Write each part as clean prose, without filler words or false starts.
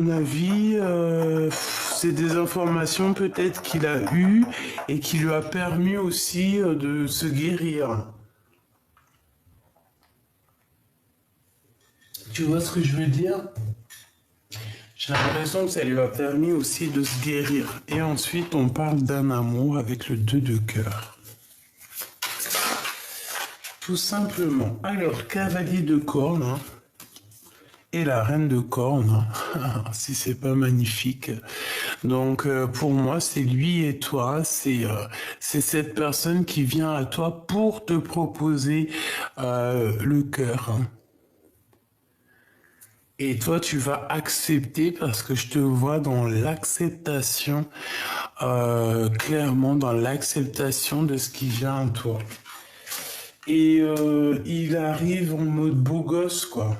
mon avis, c'est des informations peut-être qu'il a eues et qui lui a permis aussi de se guérir. Tu vois ce que je veux dire? J'ai l'impression que ça lui a permis aussi de se guérir. Et ensuite, on parle d'un amour avec le 2 de cœur. Tout simplement. Alors, cavalier de cornes, hein, et la reine de cornes, hein, si c'est pas magnifique. Donc, pour moi, c'est lui et toi, c'est cette personne qui vient à toi pour te proposer le cœur, hein. Et toi, tu vas accepter parce que je te vois dans l'acceptation, clairement dans l'acceptation de ce qui vient à toi. Et il arrive en mode beau gosse, quoi.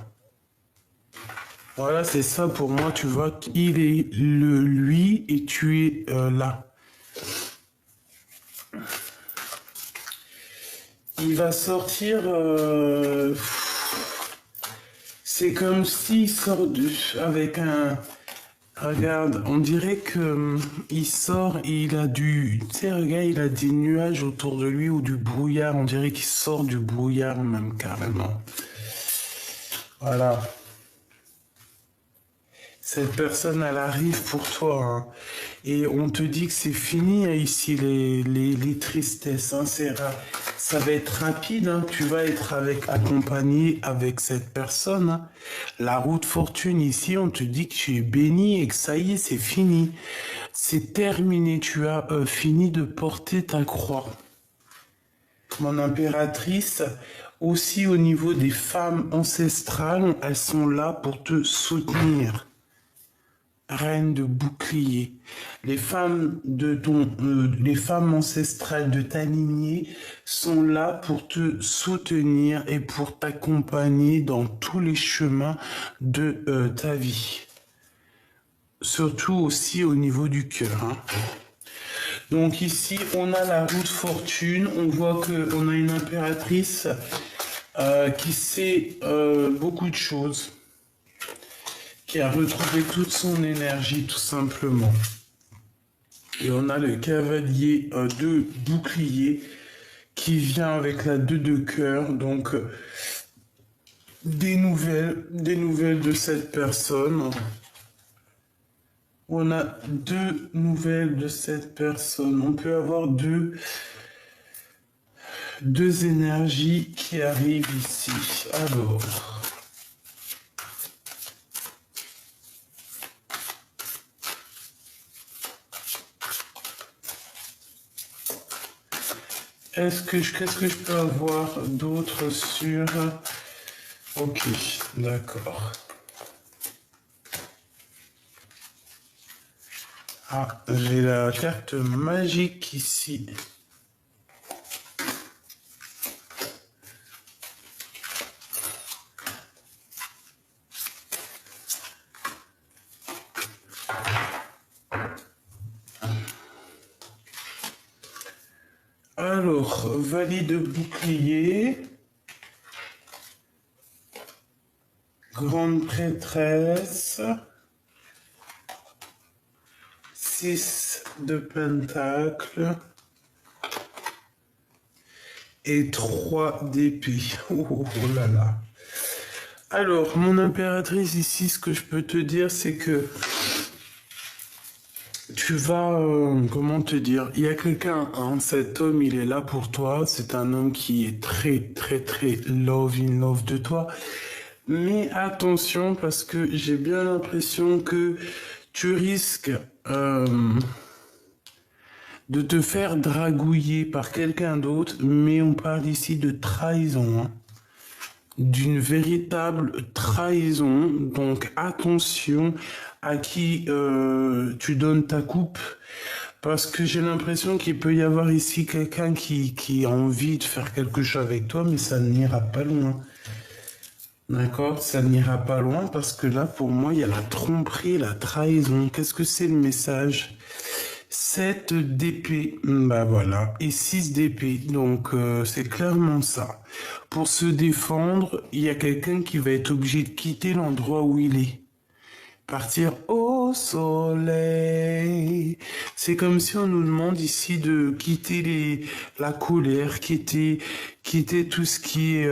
Voilà, c'est ça pour moi, tu vois, il est le lui et tu es là. Il va sortir, c'est comme s'il sort avec un... Regarde, on dirait que il sort et il a du... Tu sais, regarde, il a des nuages autour de lui ou du brouillard. On dirait qu'il sort du brouillard même carrément. Voilà. Cette personne, elle arrive pour toi, hein. Et on te dit que c'est fini, hein, ici, les tristesses, hein, ça va être rapide, hein. Tu vas être accompagné avec cette personne, hein. La route fortune, ici, on te dit que tu es béni et que ça y est, c'est fini. C'est terminé, tu as fini de porter ta croix. Mon impératrice, aussi au niveau des femmes ancestrales, elles sont là pour te soutenir. Reine de bouclier. Les femmes les femmes ancestrales de ta lignée sont là pour te soutenir et pour t'accompagner dans tous les chemins de ta vie. Surtout aussi au niveau du cœur, hein. Donc ici, on a la roue de fortune. On voit qu'on a une impératrice qui sait beaucoup de choses, qui a retrouvé toute son énergie tout simplement. Et on a le cavalier de bouclier qui vient avec la 2 de cœur. Donc des nouvelles de cette personne. On a 2 nouvelles de cette personne. On peut avoir deux énergies qui arrivent ici. Alors... qu'est-ce que je peux avoir d'autre sur... Ok, d'accord. Ah, j'ai la carte magique ici. Alors, valide bouclier, grande prêtresse, 6 de pentacle et 3 d'épée. Oh là là. Alors, mon impératrice ici, ce que je peux te dire, c'est que tu vas, comment te dire, il y a quelqu'un, hein, cet homme, il est là pour toi, c'est un homme qui est très, très, très in love de toi, mais attention, parce que j'ai bien l'impression que tu risques de te faire dragouiller par quelqu'un d'autre, mais on parle ici de trahison, hein. D'une véritable trahison, donc attention à qui tu donnes ta coupe, parce que j'ai l'impression qu'il peut y avoir ici quelqu'un qui a envie de faire quelque chose avec toi, mais ça n'ira pas loin. D'accord? Ça n'ira pas loin parce que là, pour moi, il y a la tromperie, la trahison. Qu'est-ce que c'est le message? 7 d'épée, bah voilà, et 6 d'épée, donc c'est clairement ça. Pour se défendre, il y a quelqu'un qui va être obligé de quitter l'endroit où il est. Partir au soleil. C'est comme si on nous demande ici de quitter la colère, quitter tout ce qui est,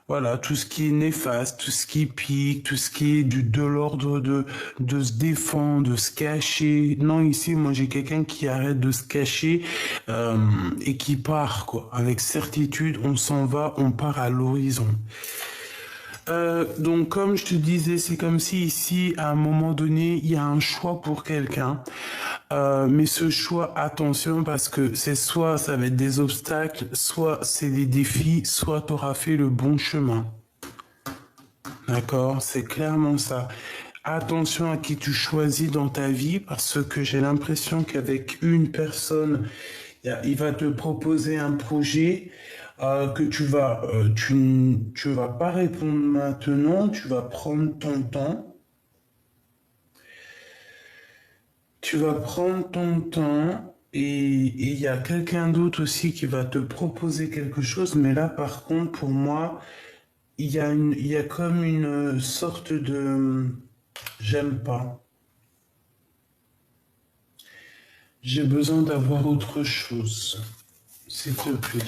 voilà, tout ce qui est néfaste, tout ce qui pique, tout ce qui est de l'ordre de se défendre, de se cacher. Non, ici, moi, j'ai quelqu'un qui arrête de se cacher, et qui part, quoi. Avec certitude, on s'en va, on part à l'horizon. Donc, comme je te disais, c'est comme si ici, à un moment donné, il y a un choix pour quelqu'un. Mais ce choix, attention, parce que c'est soit ça va être des obstacles, soit c'est des défis, soit tu auras fait le bon chemin. D'accord? C'est clairement ça. Attention à qui tu choisis dans ta vie, parce que j'ai l'impression qu'avec une personne, il va te proposer un projet, que tu vas pas répondre maintenant, tu vas prendre ton temps. Tu vas prendre ton temps et il y a quelqu'un d'autre aussi qui va te proposer quelque chose, mais là par contre pour moi, il y a comme une sorte de j'aime pas. J'ai besoin d'avoir autre chose, s'il te plaît.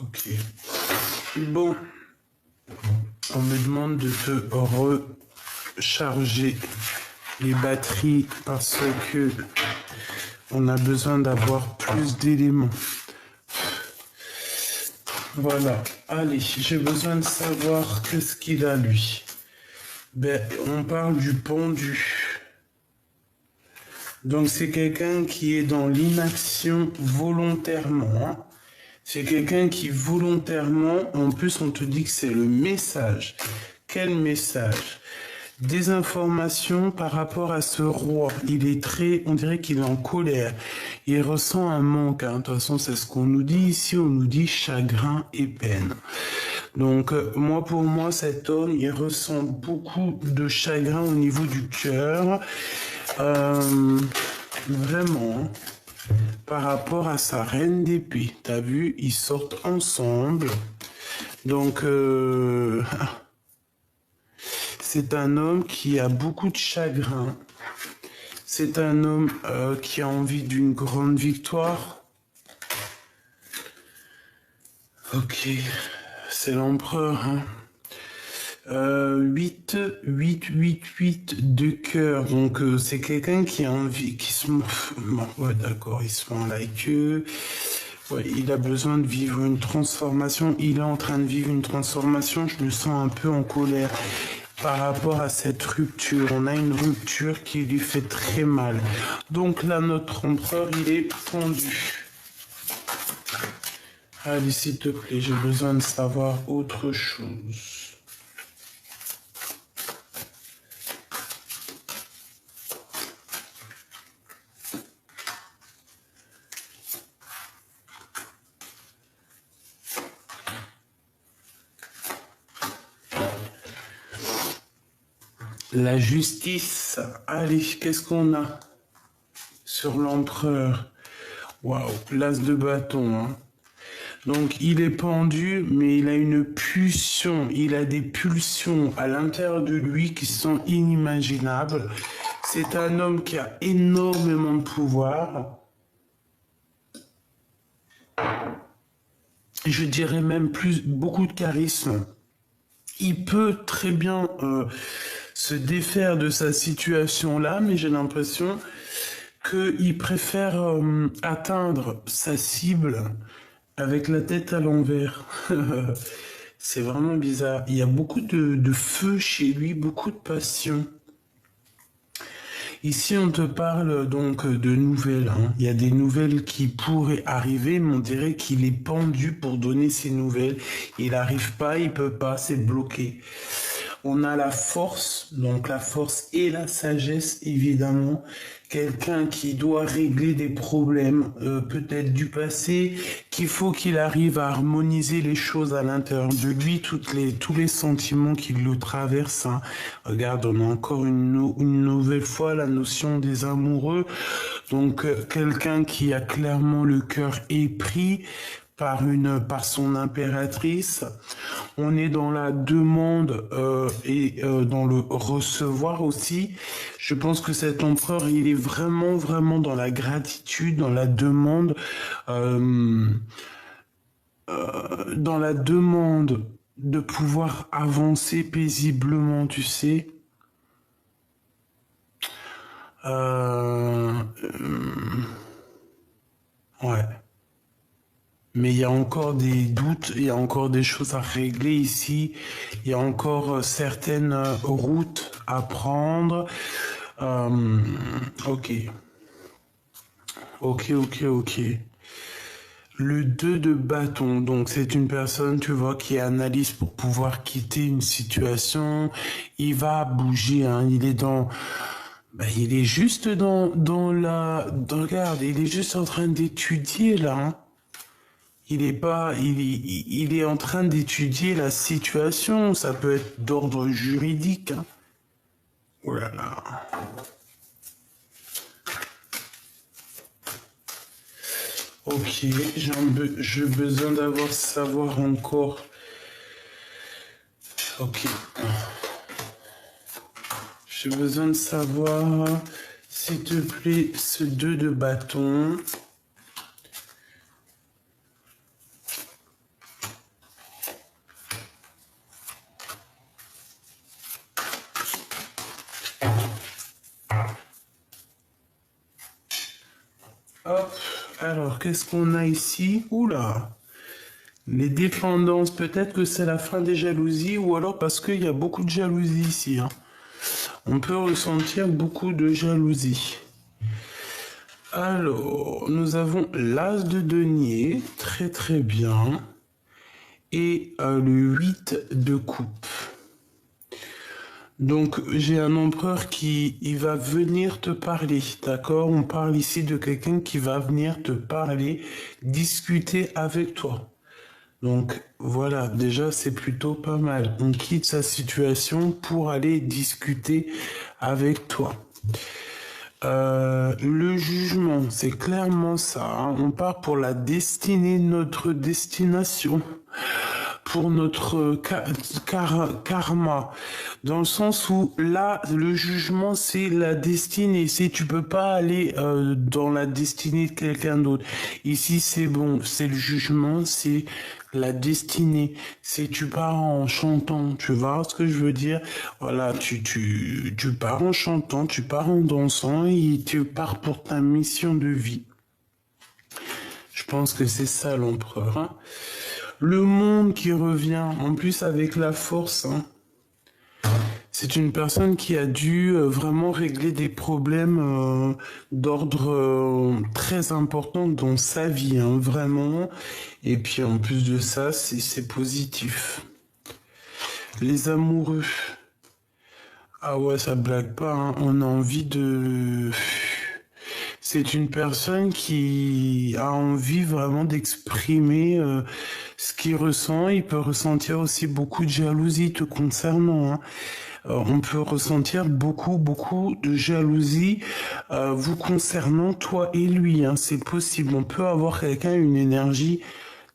Ok. Bon, on me demande de te recharger les batteries parce que on a besoin d'avoir plus d'éléments. Voilà. Allez, j'ai besoin de savoir qu'est-ce qu'il a lui. Ben, on parle du pendu. Donc c'est quelqu'un qui est dans l'inaction volontairement, hein. C'est quelqu'un qui volontairement, en plus on te dit que c'est le message. Quel message? Des informations par rapport à ce roi. Il est on dirait qu'il est en colère. Il ressent un manque, hein. De toute façon, c'est ce qu'on nous dit ici. On nous dit chagrin et peine. Donc, pour moi, cet homme, il ressent beaucoup de chagrin au niveau du cœur. Vraiment, par rapport à sa reine d'épée. T'as vu, ils sortent ensemble. Donc, c'est un homme qui a beaucoup de chagrin. C'est un homme qui a envie d'une grande victoire. Ok, c'est l'empereur, hein. 8 de cœur. Donc c'est quelqu'un qui a envie, ouais, d'accord, il se met like eux. Ouais, il a besoin de vivre une transformation. Il est en train de vivre une transformation. Je me sens un peu en colère par rapport à cette rupture. On a une rupture qui lui fait très mal. Donc là, notre empereur, il est pendu. Allez, s'il te plaît, j'ai besoin de savoir autre chose. La justice. Allez, qu'est-ce qu'on a sur l'empereur? Waouh, l'as de bâton, hein. Donc, il est pendu, mais il a une pulsion. Il a des pulsions à l'intérieur de lui qui sont inimaginables. C'est un homme qui a énormément de pouvoir. Je dirais même beaucoup de charisme. Il peut très bien se défaire de sa situation-là, mais j'ai l'impression qu'il préfère atteindre sa cible avec la tête à l'envers. C'est vraiment bizarre. Il y a beaucoup de feu chez lui, beaucoup de passion. Ici, on te parle donc de nouvelles, hein. Il y a des nouvelles qui pourraient arriver, mais on dirait qu'il est pendu pour donner ces nouvelles. Il n'arrive pas, il peut pas, c'est bloqué. On a la force, donc la force et la sagesse, évidemment. Quelqu'un qui doit régler des problèmes, peut-être du passé, qu'il faut qu'il arrive à harmoniser les choses à l'intérieur de lui, tous les sentiments qui le traversent. Hein. Regarde, on a encore une nouvelle fois la notion des amoureux. Donc, quelqu'un qui a clairement le cœur épris par son impératrice. On est dans la demande et dans le recevoir aussi. Je pense que cet empereur, il est vraiment, vraiment dans la gratitude, dans la demande de pouvoir avancer paisiblement, tu sais. Euh, ouais. Mais il y a encore des doutes, il y a encore des choses à régler ici, il y a encore certaines routes à prendre. Euh, ok, ok. Le 2 de bâton, donc c'est une personne, tu vois, qui analyse pour pouvoir quitter une situation. Il va bouger, hein, il est dans... il est juste regarde, il est juste en train d'étudier là, hein. Il est en train d'étudier la situation. Ça peut être d'ordre juridique. Hein. Oh là là. Ok, j'ai besoin savoir encore. Ok. J'ai besoin de savoir, s'il te plaît, ce 2 de bâton. Hop, alors qu'est-ce qu'on a ici? Oula, les dépendances, peut-être que c'est la fin des jalousies ou alors parce qu'il y a beaucoup de jalousie ici. Hein. On peut ressentir beaucoup de jalousie. Alors, nous avons l'as de denier, très très bien, et le 8 de coupe. Donc, j'ai un empereur il va venir te parler, d'accord? On parle ici de quelqu'un qui va venir te parler, discuter avec toi. Donc, voilà, déjà, c'est plutôt pas mal. On quitte sa situation pour aller discuter avec toi. Le jugement, c'est clairement ça. Hein. On part pour la destinée, notre destination, pour notre karma, dans le sens où là, le jugement, c'est la destinée. Tu peux pas aller dans la destinée de quelqu'un d'autre. Ici, c'est bon, c'est le jugement, c'est la destinée. Tu pars en chantant, tu vois ce que je veux dire? Voilà, tu pars en chantant, tu pars en dansant et tu pars pour ta mission de vie. Je pense que c'est ça l'empereur. Hein. Le monde qui revient, en plus avec la force. Hein. C'est une personne qui a dû vraiment régler des problèmes d'ordre très important dans sa vie, hein, vraiment. Et puis en plus de ça, c'est positif. Les amoureux. Ah ouais, ça blague pas, hein. On a envie de... C'est une personne qui a envie vraiment d'exprimer ce qu'il ressent. Il peut ressentir aussi beaucoup de jalousie te concernant. Hein. On peut ressentir beaucoup de jalousie vous concernant, toi et lui. Hein. C'est possible. On peut avoir quelqu'un, une énergie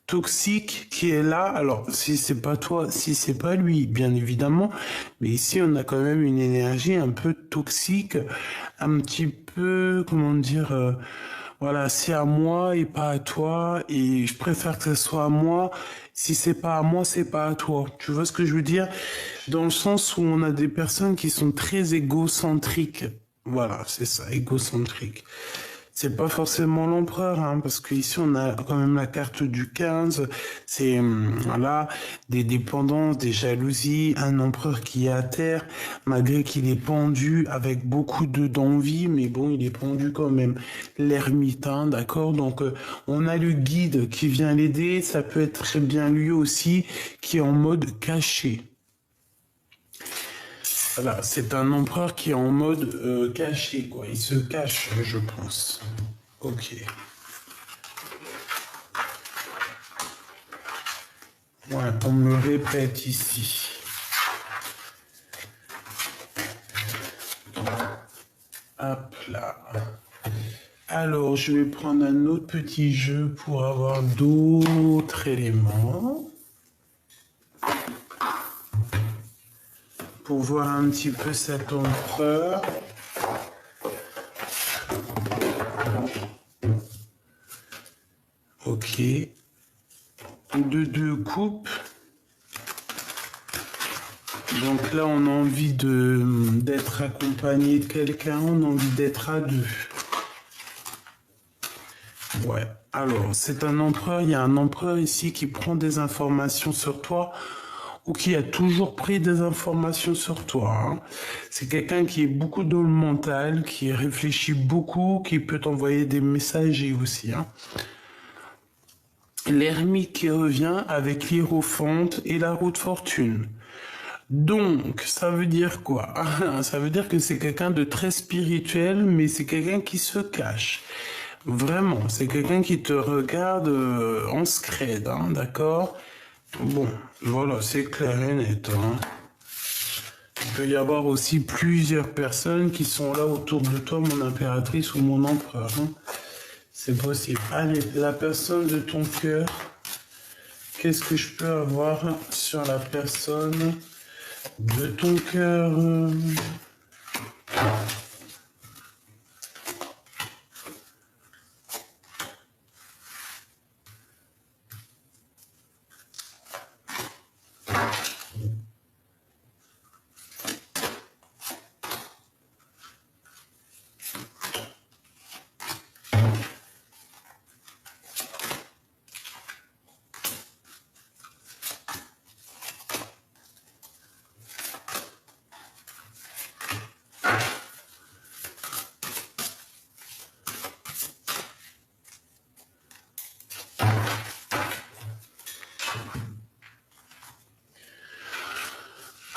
toxique qui est là. Alors, si c'est pas toi, si c'est pas lui, bien évidemment. Mais ici, on a quand même une énergie un peu toxique, un petit peu, comment dire, voilà, c'est à moi et pas à toi. Et je préfère que ce soit à moi. Si c'est pas à moi, c'est pas à toi. Tu vois ce que je veux dire? Dans le sens où on a des personnes qui sont très égocentriques. Voilà, c'est ça, égocentrique. C'est pas forcément l'empereur, hein, parce qu'ici on a quand même la carte du 15, c'est voilà, des dépendances, des jalousies, un empereur qui est à terre, malgré qu'il est pendu avec beaucoup d'envie, mais bon, il est pendu quand même. L'ermitain, d'accord? Donc on a le guide qui vient l'aider, ça peut être très bien lui aussi, qui est en mode caché. Voilà, c'est un empereur qui est en mode caché, quoi. Il se cache, je pense. Ok. Ouais, on me répète ici. Hop là. Alors, je vais prendre un autre petit jeu pour avoir d'autres éléments. Pour voir un petit peu cet empereur. Ok. Deux coupes. Donc là, on a envie d'être accompagné de quelqu'un, on a envie d'être à deux. Ouais. Alors, c'est un empereur, il y a un empereur ici qui prend des informations sur toi ou qui a toujours pris des informations sur toi. Hein. C'est quelqu'un qui est beaucoup dans le mental, qui réfléchit beaucoup, qui peut t'envoyer des messages aussi. Hein. L'ermite qui revient avec l'hiérophante et la roue de fortune. Donc, ça veut dire quoi? Ça veut dire que c'est quelqu'un de très spirituel, mais c'est quelqu'un qui se cache. Vraiment, c'est quelqu'un qui te regarde en scred, hein, d'accord? Bon, voilà, c'est clair et net. Hein. Il peut y avoir aussi plusieurs personnes qui sont là autour de toi, mon impératrice ou mon empereur. Hein. C'est possible. Allez, la personne de ton cœur, qu'est-ce que je peux avoir sur la personne de ton cœur?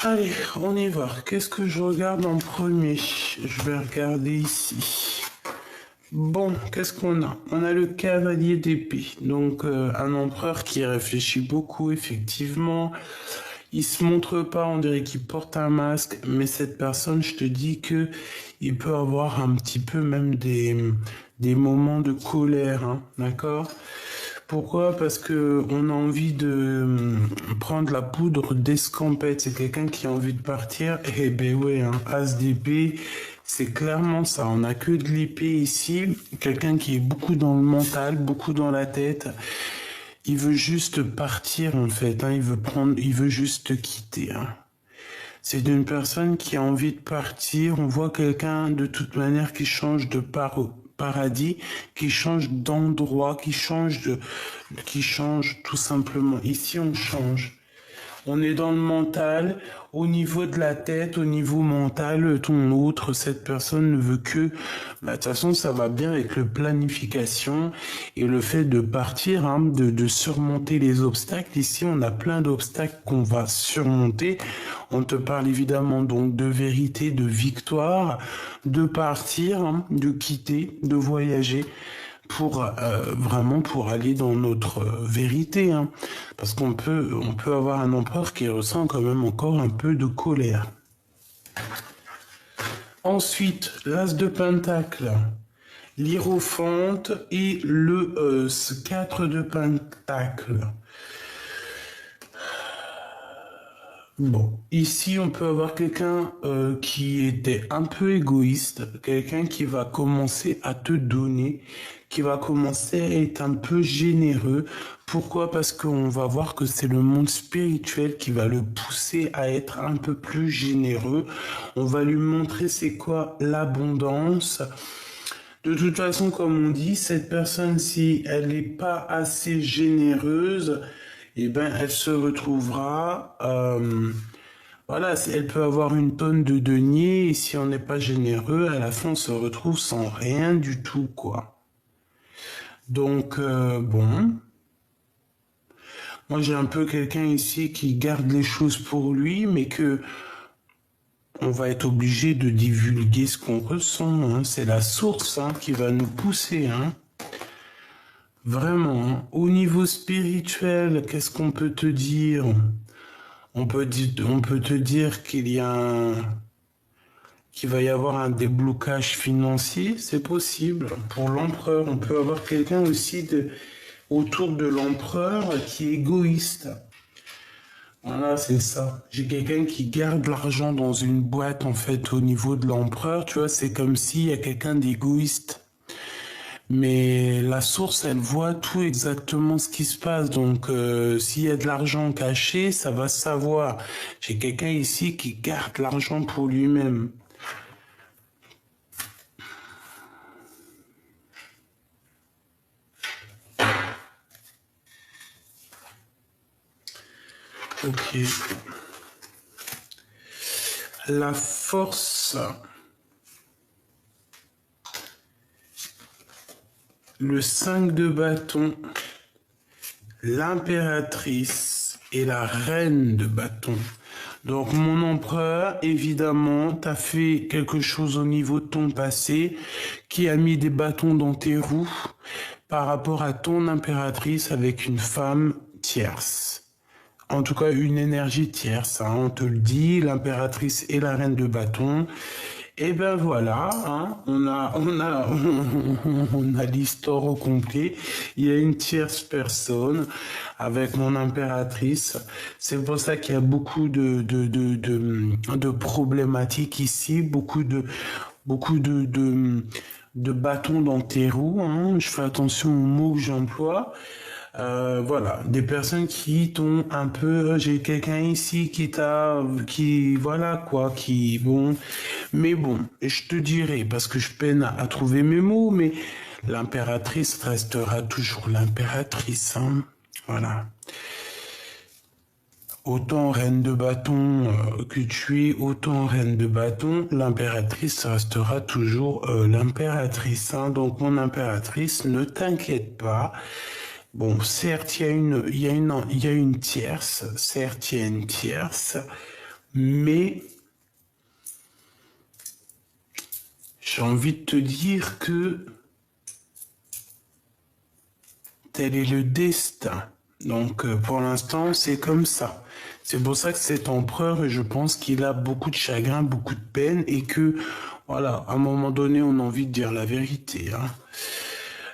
Allez, on y va. Qu'est-ce que je regarde en premier? Je vais regarder ici. Bon, qu'est-ce qu'on a? On a le cavalier d'épée. Donc, un empereur qui réfléchit beaucoup, effectivement. Il se montre pas, on dirait qu'il porte un masque. Mais cette personne, je te dis que il peut avoir un petit peu même des moments de colère, hein, d'accord? Pourquoi? Parce que on a envie de prendre la poudre d'escampette. C'est quelqu'un qui a envie de partir. Eh ben ouais, hein, as d'épée, c'est clairement ça. On n'a que de l'épée ici. Quelqu'un qui est beaucoup dans le mental, beaucoup dans la tête. Il veut juste partir en fait. Hein. Il veut juste te quitter. Hein. C'est d'une personne qui a envie de partir. On voit quelqu'un de toute manière qui change de paradis, qui change d'endroit, qui change tout simplement. Ici, on change. On est dans le mental, au niveau de la tête, au niveau mental, ton autre, cette personne ne veut que, de toute façon, ça va bien avec le planification et le fait de partir, hein, de surmonter les obstacles. Ici, on a plein d'obstacles qu'on va surmonter. On te parle évidemment donc de vérité, de victoire, de partir, hein, de quitter, de voyager pour vraiment pour aller dans notre vérité, hein. Parce on peut avoir un empereur qui ressent quand même encore un peu de colère. Ensuite, l'as de pentacle, l'hiérophante et le 4 de pentacle. Bon, ici on peut avoir quelqu'un qui était un peu égoïste, quelqu'un qui va commencer à te donner, qui va commencer à être un peu généreux. Pourquoi? Parce qu'on va voir que c'est le monde spirituel qui va le pousser à être un peu plus généreux. On va lui montrer c'est quoi l'abondance. De toute façon, comme on dit, cette personne, si elle n'est pas assez généreuse, eh ben, elle se retrouvera, voilà, elle peut avoir une tonne de deniers, et si on n'est pas généreux, à la fin, on se retrouve sans rien du tout, quoi. Donc, bon, moi, j'ai un peu quelqu'un ici qui garde les choses pour lui, mais que on va être obligé de divulguer ce qu'on ressent. Hein. C'est la source qui va nous pousser. Hein. Vraiment. Hein. Au niveau spirituel, qu'est-ce qu'on peut te dire? On peut te dire qu'il va y avoir un déblocage financier, c'est possible. Pour l'empereur, on peut avoir quelqu'un aussi autour de l'empereur qui est égoïste. Voilà, c'est ça. J'ai quelqu'un qui garde l'argent dans une boîte, en fait, au niveau de l'empereur. Tu vois, c'est comme s'il y a quelqu'un d'égoïste. Mais la source, elle voit tout exactement ce qui se passe. Donc, s'il y a de l'argent caché, ça va se savoir. J'ai quelqu'un ici qui garde l'argent pour lui-même. Ok. La force. Le 5 de bâton. L'impératrice et la reine de bâton. Donc mon empereur, évidemment, t'as fait quelque chose au niveau de ton passé qui a mis des bâtons dans tes roues par rapport à ton impératrice avec une femme tierce. En tout cas, une énergie tierce, hein, on te le dit, l'impératrice et la reine de bâton. Et ben voilà, hein, on a l'histoire au complet. Il y a une tierce personne avec mon impératrice. C'est pour ça qu'il y a beaucoup de problématiques ici, beaucoup de bâtons dans tes roues. Hein. Je fais attention aux mots que j'emploie. Voilà, des personnes qui t'ont un peu, j'ai quelqu'un ici voilà quoi, mais bon, je te dirai, parce que je peine à trouver mes mots, mais l'impératrice restera toujours l'impératrice, hein, voilà. Autant reine de bâton que tu es, autant reine de bâton, l'impératrice restera toujours l'impératrice, hein, donc mon impératrice, ne t'inquiète pas. Bon, certes, il y a une tierce, certes, il y a une tierce, mais j'ai envie de te dire que tel est le destin. Donc, pour l'instant, c'est comme ça. C'est pour ça que cet empereur, je pense qu'il a beaucoup de chagrin, beaucoup de peine, et que, voilà, à un moment donné, on a envie de dire la vérité, hein.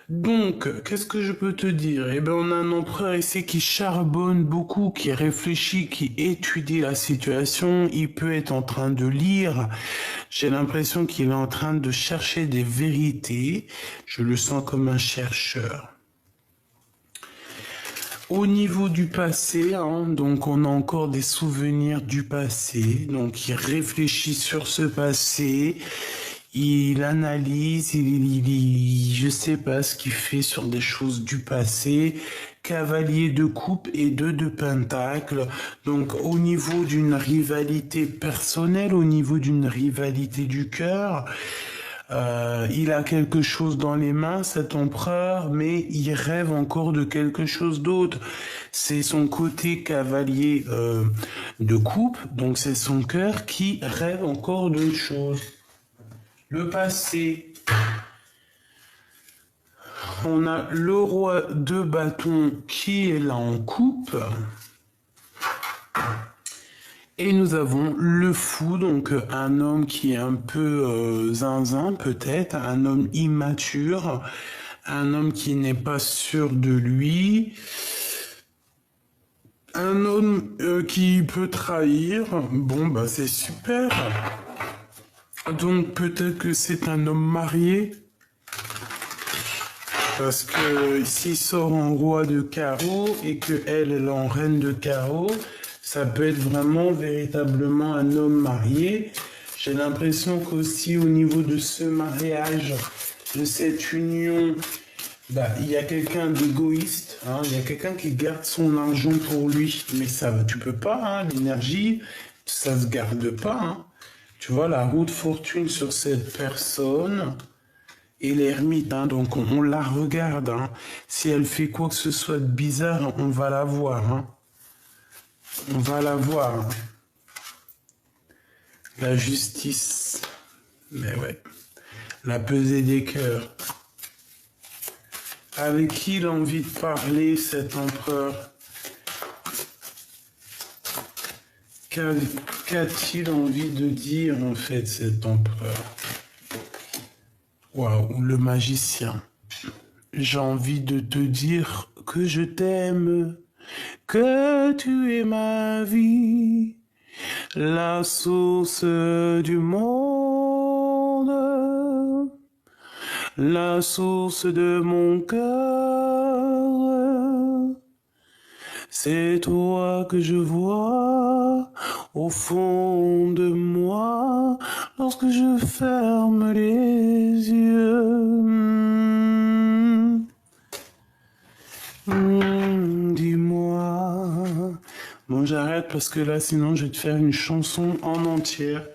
Donc, qu'est-ce que je peux te dire? Eh ben, on a un empereur ici qui charbonne beaucoup, qui réfléchit, qui étudie la situation. Il peut être en train de lire. J'ai l'impression qu'il est en train de chercher des vérités. Je le sens comme un chercheur. Au niveau du passé, hein, donc on a encore des souvenirs du passé. Donc, il réfléchit sur ce passé. Il analyse, je sais pas ce qu'il fait sur des choses du passé. Cavalier de coupe et 2 de pentacle. Donc au niveau d'une rivalité personnelle, au niveau d'une rivalité du cœur, il a quelque chose dans les mains, cet empereur, mais il rêve encore de quelque chose d'autre. C'est son côté cavalier de coupe, donc c'est son cœur qui rêve encore d'autre chose. Le passé, on a le roi de bâton qui est là en coupe. Et nous avons le fou, donc un homme qui est un peu zinzin peut-être, un homme immature, un homme qui n'est pas sûr de lui, un homme qui peut trahir. Bon, bah c'est super. Donc peut-être que c'est un homme marié, parce que s'il sort en roi de carreau et que elle est en reine de carreau, ça peut être vraiment véritablement un homme marié. J'ai l'impression qu'aussi au niveau de ce mariage, de cette union, bah, il y a quelqu'un d'égoïste, hein, il y a quelqu'un qui garde son argent pour lui, mais ça, tu peux pas, hein, l'énergie, ça se garde pas, hein. Tu vois la roue de fortune sur cette personne et l'ermite, hein, donc on la regarde. Hein. Si elle fait quoi que ce soit de bizarre, on va la voir. Hein. On va la voir. Hein. La justice. Mais ouais. La pesée des cœurs. Avec qui il a envie de parler, cet empereur? Qu'a-t-il envie de dire, en fait, cet empereur? Waouh, le magicien. J'ai envie de te dire que je t'aime, que tu es ma vie, la source du monde, la source de mon cœur. C'est toi que je vois au fond de moi lorsque je ferme les yeux. Dis-moi. Bon, j'arrête parce que là, sinon, je vais te faire une chanson en entière.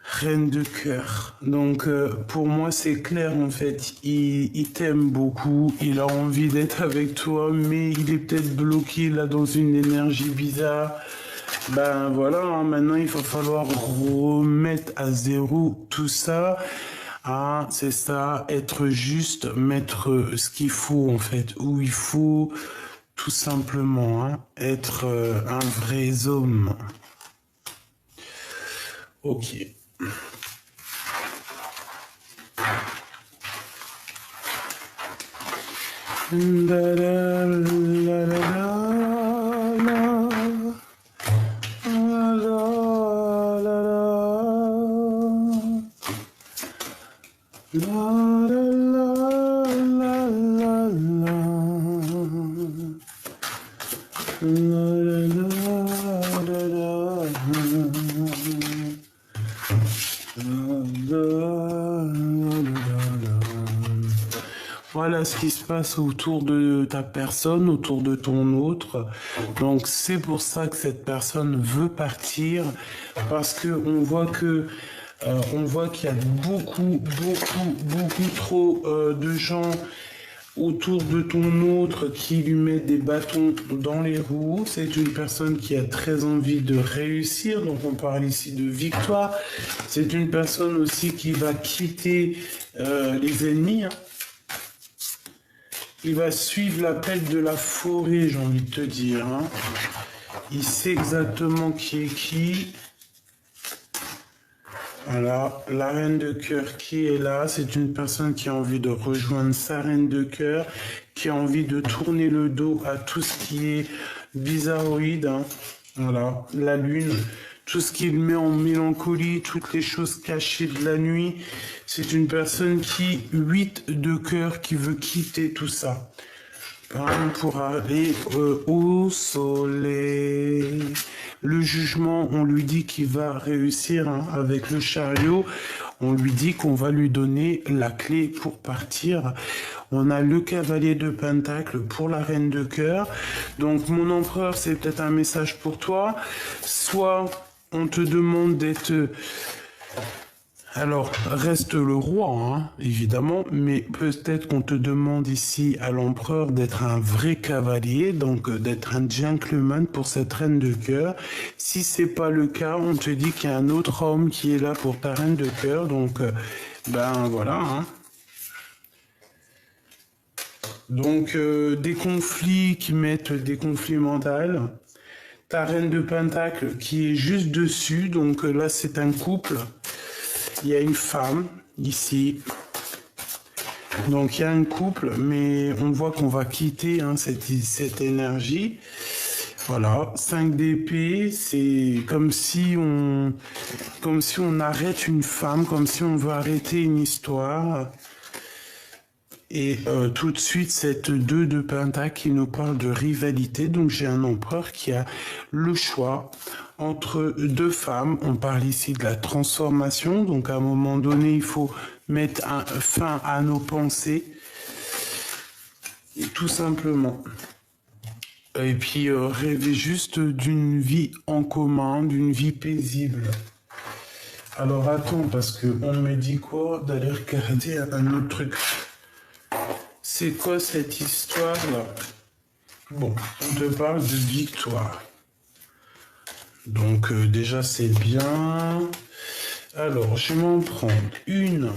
Reine de cœur. Donc, pour moi, c'est clair, en fait. Il t'aime beaucoup. Il a envie d'être avec toi, mais il est peut-être bloqué là dans une énergie bizarre. Ben voilà, hein, maintenant, il va falloir remettre à zéro tout ça. Ah, c'est ça, être juste, mettre ce qu'il faut, en fait, où il faut, tout simplement, hein, être un vrai homme. Ok. La la la la la Voilà ce qui se passe autour de ta personne, autour de ton autre. Donc c'est pour ça que cette personne veut partir, parce que on voit qu'il y a beaucoup trop de gens autour de ton autre qui lui met des bâtons dans les roues. C'est une personne qui a très envie de réussir, donc on parle ici de victoire. C'est une personne aussi qui va quitter les ennemis, hein. Il va suivre l'appel de la forêt, j'ai envie de te dire, hein. Il sait exactement qui est qui. Voilà, la reine de cœur qui est là, c'est une personne qui a envie de rejoindre sa reine de cœur, qui a envie de tourner le dos à tout ce qui est bizarroïde, hein. Voilà, la lune, tout ce qui le met en mélancolie, toutes les choses cachées de la nuit. C'est une personne qui, 8 de cœur, qui veut quitter tout ça. Pour aller au soleil. Le jugement, on lui dit qu'il va réussir, hein, avec le chariot. On lui dit qu'on va lui donner la clé pour partir. On a le cavalier de pentacle pour la reine de cœur. Donc mon empereur, c'est peut-être un message pour toi. Soit on te demande d'être... Alors, reste le roi, hein, évidemment, mais peut-être qu'on te demande ici à l'empereur d'être un vrai cavalier, donc d'être un gentleman pour cette reine de cœur. Si c'est pas le cas, on te dit qu'il y a un autre homme qui est là pour ta reine de cœur, donc ben voilà, hein. Donc des conflits qui mettent des conflits mentaux. Ta reine de pentacle qui est juste dessus, donc là c'est un couple. Il y a une femme ici. Donc il y a un couple, mais on voit qu'on va quitter, hein, cette énergie. Voilà, 5 d'épée, c'est comme si on arrête une femme, comme si on veut arrêter une histoire. Et tout de suite, cette 2 de pentacle qui nous parle de rivalité. Donc j'ai un empereur qui a le choix entre deux femmes. On parle ici de la transformation. Donc à un moment donné, il faut mettre fin à nos pensées. Tout simplement. Et puis rêver juste d'une vie en commun, d'une vie paisible. Alors attends, parce qu'on me dit quoi d'aller regarder un autre truc. C'est quoi cette histoire-là? Bon, on te parle de victoire. Donc déjà c'est bien. Alors je vais m'en prendre une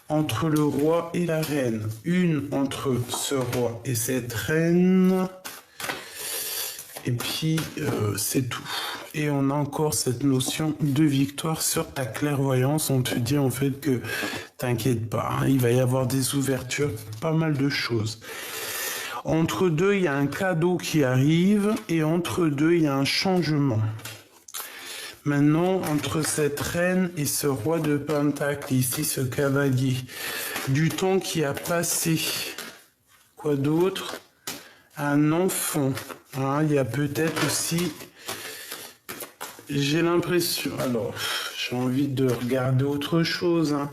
entre le roi et la reine, une entre ce roi et cette reine, et puis c'est tout. Et on a encore cette notion de victoire sur ta clairvoyance. On te dit en fait que t'inquiète pas, hein, il va y avoir des ouvertures, pas mal de choses. Entre deux, il y a un cadeau qui arrive et entre deux, il y a un changement. Maintenant, entre cette reine et ce roi de Pentacle, ici ce cavalier, du temps qui a passé, quoi d'autre? Un enfant, hein, il y a peut-être aussi... J'ai l'impression, alors, j'ai envie de regarder autre chose. Hein.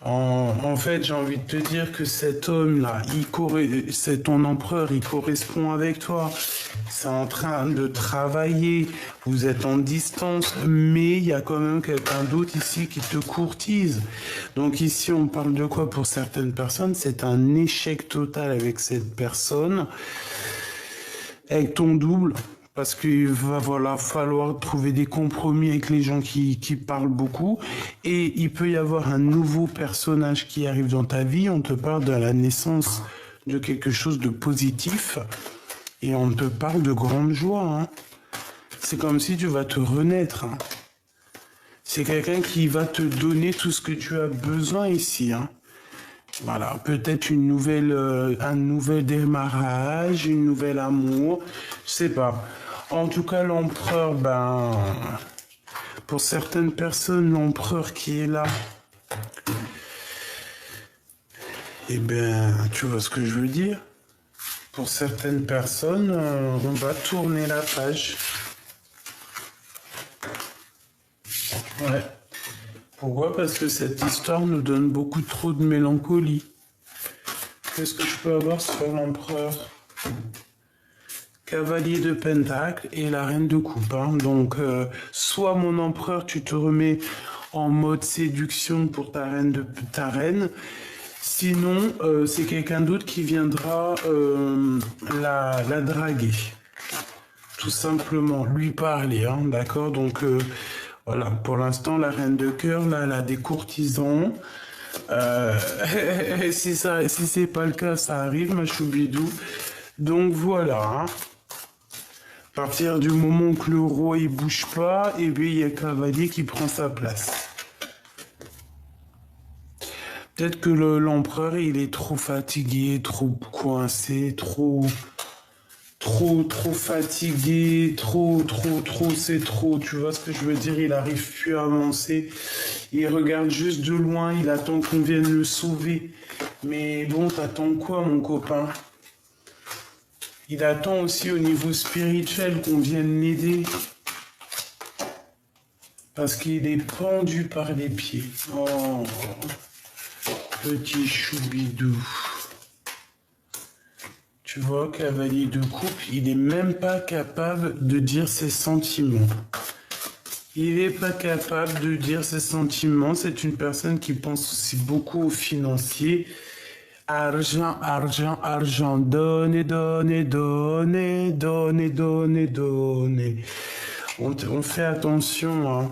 En fait, j'ai envie de te dire que cet homme-là, c'est ton empereur, il correspond avec toi. C'est en train de travailler, vous êtes en distance, mais il y a quand même quelqu'un d'autre ici qui te courtise. Donc ici, on parle de quoi pour certaines personnes? C'est un échec total avec cette personne, avec ton double. Parce qu'il va falloir trouver des compromis avec les gens qui parlent beaucoup. Et il peut y avoir un nouveau personnage qui arrive dans ta vie. On te parle de la naissance de quelque chose de positif. Et on te parle de grande joie. Hein. C'est comme si tu vas te renaître. Hein. C'est quelqu'un qui va te donner tout ce que tu as besoin ici. Hein. Voilà, peut-être un nouvel démarrage, une nouvelle amour. Je sais pas. En tout cas, l'empereur, pour certaines personnes, l'empereur qui est là, eh ben, tu vois ce que je veux dire? Pour certaines personnes, on va tourner la page. Ouais. Pourquoi? Parce que cette histoire nous donne beaucoup trop de mélancolie. Qu'est-ce que je peux avoir sur l'empereur? Cavalier de Pentacle et la reine de coupe. Hein. Donc, soit mon empereur, tu te remets en mode séduction pour ta reine. Sinon, c'est quelqu'un d'autre qui viendra la draguer. Tout simplement, lui parler. Hein, d'accord? Donc, voilà. Pour l'instant, la reine de cœur, là, elle a des courtisans. Si c'est pas le cas, ça arrive, ma choubidou. Donc, voilà. Hein. À partir du moment que le roi il bouge pas, et bien il y a le cavalier qui prend sa place. Peut-être que l'empereur il est trop fatigué, trop coincé, trop fatigué, trop, c'est trop. Tu vois ce que je veux dire? Il arrive plus à avancer. Il regarde juste de loin, il attend qu'on vienne le sauver. Mais bon, t'attends quoi, mon copain? Il attend aussi au niveau spirituel qu'on vienne l'aider. Parce qu'il est pendu par les pieds. Oh, petit choubidou. Tu vois, cavalier de coupe, il n'est même pas capable de dire ses sentiments. Il n'est pas capable de dire ses sentiments. C'est une personne qui pense aussi beaucoup aux financiers. Argent, argent, argent, donnez, donnez, donnez, donnez, donnez, donnez. On fait attention, hein.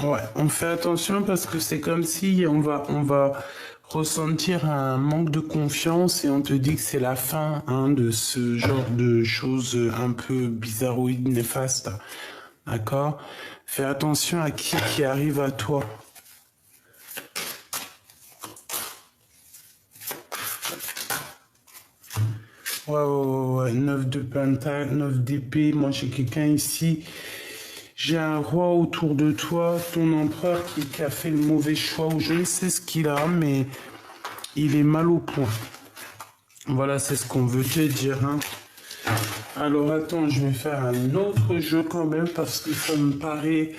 Ouais, on fait attention parce que c'est comme si on va ressentir un manque de confiance et on te dit que c'est la fin hein, de ce genre de choses un peu bizarroïdes, néfastes. D'accord? Fais attention à qui arrive à toi. Ouais. 9 de pentacle, 9 d'épée. Moi, j'ai quelqu'un ici. J'ai un roi autour de toi, ton empereur qui a fait le mauvais choix ou je ne sais ce qu'il a, mais il est mal au point. Voilà, c'est ce qu'on veut te dire. Hein. Alors attends, je vais faire un autre jeu quand même parce que ça me paraît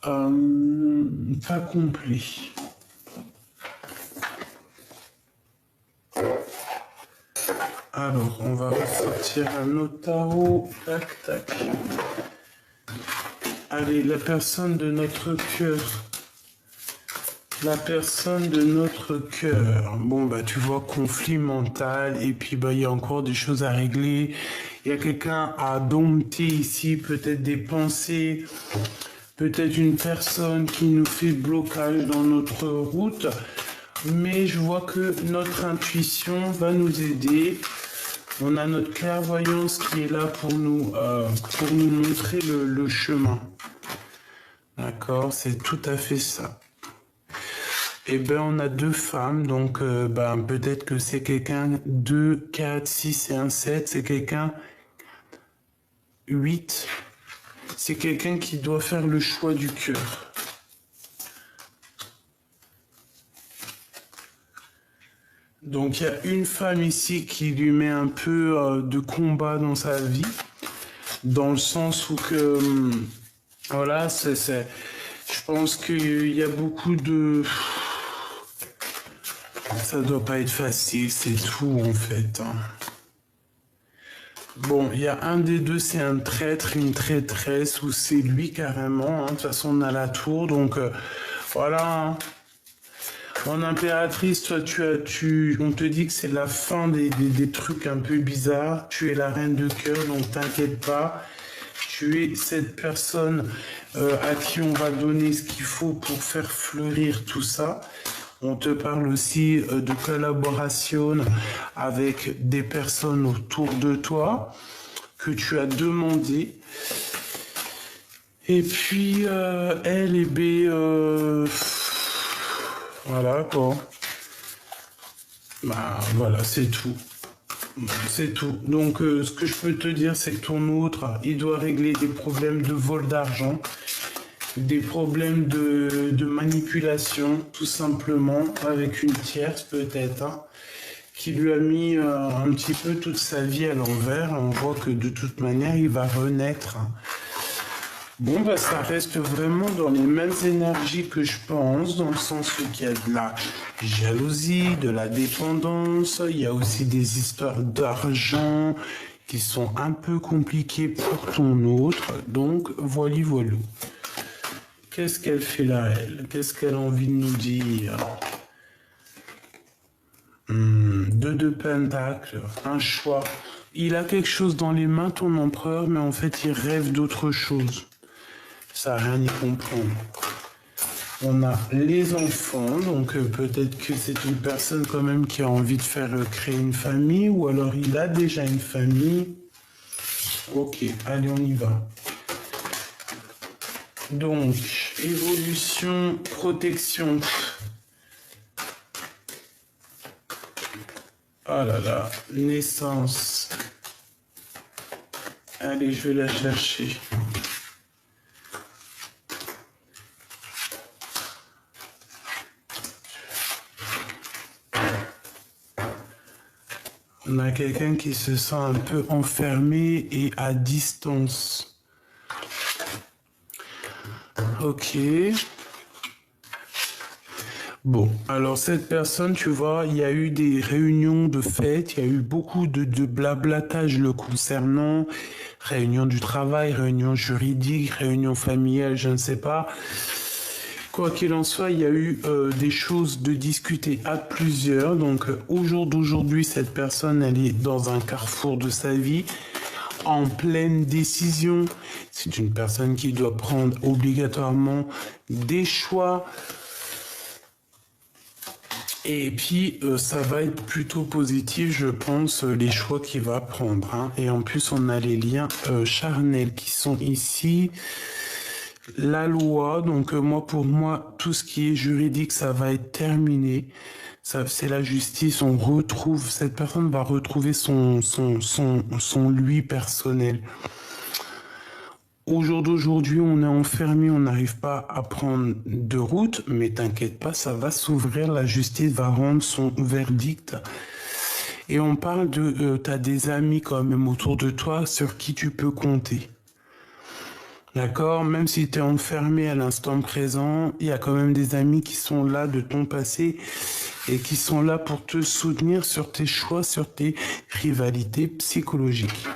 pas complet. Alors, on va ressortir un autre tarot. Tac, tac. Allez, la personne de notre cœur La personne de notre cœur. Bon, bah, tu vois, conflit mental. Et puis, bah, il y a encore des choses à régler. Il y a quelqu'un à dompter ici, peut-être des pensées, peut-être une personne qui nous fait blocage dans notre route. Mais je vois que notre intuition va nous aider. On a notre clairvoyance qui est là pour nous montrer le chemin. D'accord, c'est tout à fait ça. Eh ben, on a deux femmes, donc ben, peut-être que c'est quelqu'un 2, 4, 6 et un 7, c'est quelqu'un 8, c'est quelqu'un qui doit faire le choix du cœur. Donc il y a une femme ici qui lui met un peu de combat dans sa vie, dans le sens où que, voilà, je pense qu'il y a beaucoup de... Ça doit pas être facile, c'est tout en fait. Bon, il y a un des deux, c'est un traître, une traîtresse, ou c'est lui carrément. De toute façon, on a la tour, donc voilà. En impératrice, toi, on te dit que c'est la fin des trucs un peu bizarres. Tu es la reine de cœur, donc t'inquiète pas. Tu es cette personne à qui on va donner ce qu'il faut pour faire fleurir tout ça. On te parle aussi de collaboration avec des personnes autour de toi que tu as demandé. Et puis, L et B, voilà quoi. Bah voilà, c'est tout. C'est tout. Donc, ce que je peux te dire, c'est que ton autre, il doit régler des problèmes de vol d'argent, des problèmes de manipulation, tout simplement, avec une tierce peut-être, hein, qui lui a mis un petit peu toute sa vie à l'envers. On voit que de toute manière, il va renaître. Bon, bah, ça reste vraiment dans les mêmes énergies que je pense, dans le sens qu'il y a de la jalousie, de la dépendance, il y a aussi des histoires d'argent qui sont un peu compliquées pour ton autre. Donc, voilà. Qu'est-ce qu'elle fait là, elle? Qu'est-ce qu'elle a envie de nous dire? Deux de pentacles, un choix. Il a quelque chose dans les mains, ton empereur, mais en fait, il rêve d'autre chose. Ça n'a rien y comprendre. On a les enfants, donc peut-être que c'est une personne quand même qui a envie de faire créer une famille, ou alors il a déjà une famille. Ok, allez, on y va. Donc, évolution, protection. Ah là là, naissance. Allez, je vais la chercher. On a quelqu'un qui se sent un peu enfermé et à distance. Ok. Bon, alors cette personne, tu vois, il y a eu des réunions de fête, il y a eu beaucoup de blablatage le concernant, réunion du travail, réunion juridique, réunion familiale, je ne sais pas. Quoi qu'il en soit, il y a eu des choses de discuter à plusieurs. Donc, au jour d'aujourd'hui, cette personne, elle est dans un carrefour de sa vie, en pleine décision. C'est une personne qui doit prendre obligatoirement des choix. Et puis, ça va être plutôt positif, je pense, les choix qu'il va prendre. Hein. Et en plus, on a les liens charnels qui sont ici. La loi, donc moi, pour moi, tout ce qui est juridique, ça va être terminé. C'est la justice, on retrouve, cette personne va retrouver son lui personnel. Au jour d'aujourd'hui, on est enfermé, on n'arrive pas à prendre de route, mais t'inquiète pas, ça va s'ouvrir, la justice va rendre son verdict. Et on parle de, t'as des amis quand même autour de toi sur qui tu peux compter. D'accord? Même si tu es enfermé à l'instant présent, il y a quand même des amis qui sont là de ton passé et qui sont là pour te soutenir sur tes choix, sur tes rivalités psychologiques.